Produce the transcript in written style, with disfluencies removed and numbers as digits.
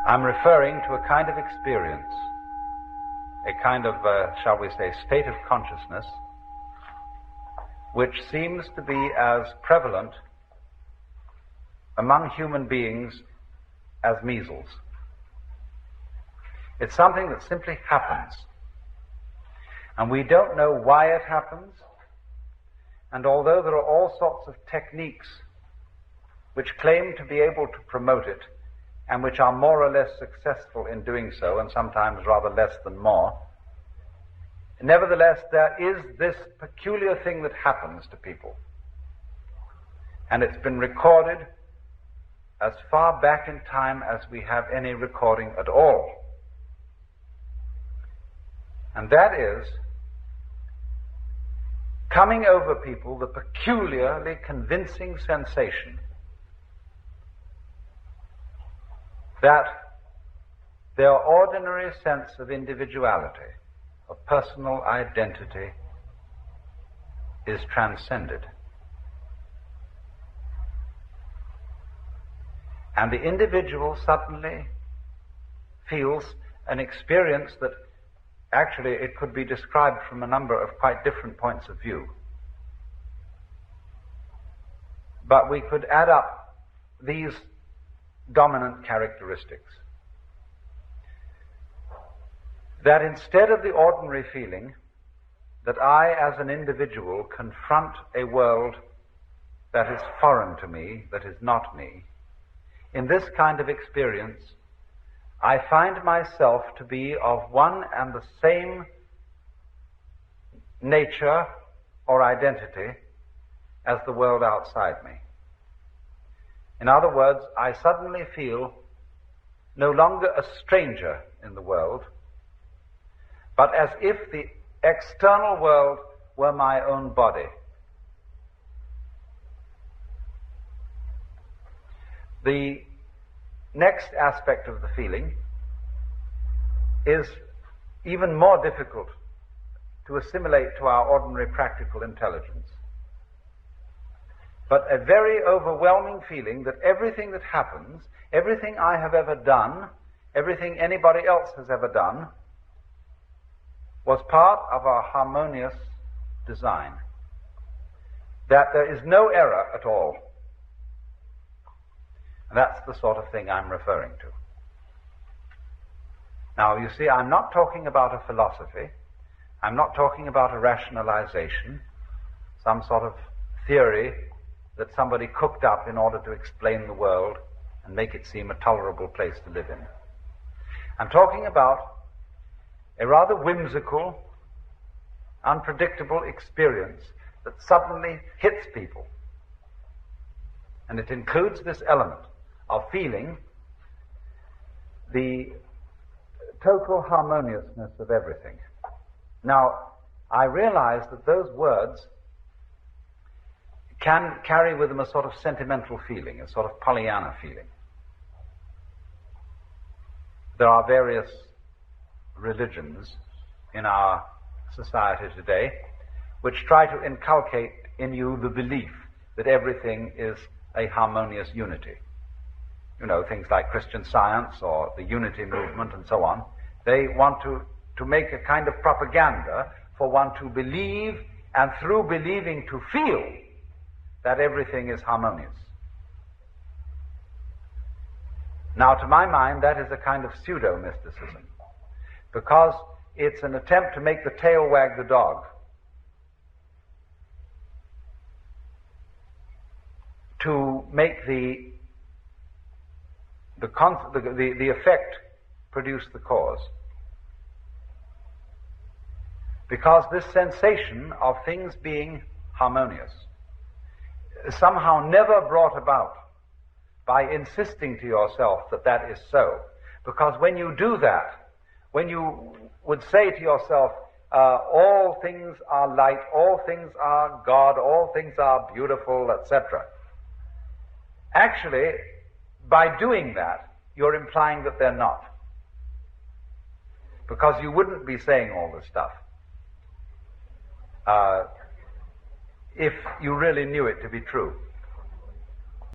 I'm referring to a kind of experience, a kind of, shall we say, state of consciousness, which seems to be as prevalent among human beings as measles. It's something that simply happens, and we don't know why it happens, and although there are all sorts of techniques which claim to be able to promote it, and which are more or less successful in doing so, and sometimes rather less than more, nevertheless there is this peculiar thing that happens to people. And it's been recorded as far back in time as we have any recording at all. And that is coming over people the peculiarly convincing sensation that their ordinary sense of individuality, of personal identity, is transcended. And the individual suddenly feels an experience that actually it could be described from a number of quite different points of view. But we could add up these dominant characteristics. That instead of the ordinary feeling that I as an individual confront a world that is foreign to me, that is not me, in this kind of experience I find myself to be of one and the same nature or identity as the world outside me. In other words, I suddenly feel no longer a stranger in the world, but as if the external world were my own body. The next aspect of the feeling is even more difficult to assimilate to our ordinary practical intelligence, but a very overwhelming feeling that everything that happens, everything I have ever done, everything anybody else has ever done, was part of a harmonious design. That there is no error at all. And that's the sort of thing I'm referring to. Now, you see, I'm not talking about a philosophy. I'm not talking about a rationalization, some sort of theory that somebody cooked up in order to explain the world and make it seem a tolerable place to live in. I'm talking about a rather whimsical, unpredictable experience that suddenly hits people. And it includes this element of feeling the total harmoniousness of everything. Now, I realize that those words can carry with them a sort of sentimental feeling, a sort of Pollyanna feeling. There are various religions in our society today which try to inculcate in you the belief that everything is a harmonious unity. You know, things like Christian Science or the Unity movement and so on. They want to make a kind of propaganda for one to believe, and through believing to feel that everything is harmonious. Now, to my mind, that is a kind of pseudo-mysticism, because it's an attempt to make the tail wag the dog. To make the effect produce the cause. Because this sensation of things being harmonious is somehow never brought about by insisting to yourself that that is so. Because when you do that, when you would say to yourself, all things are light, all things are God, all things are beautiful, etc., actually, by doing that, you're implying that they're not. Because you wouldn't be saying all this stuff if you really knew it to be true.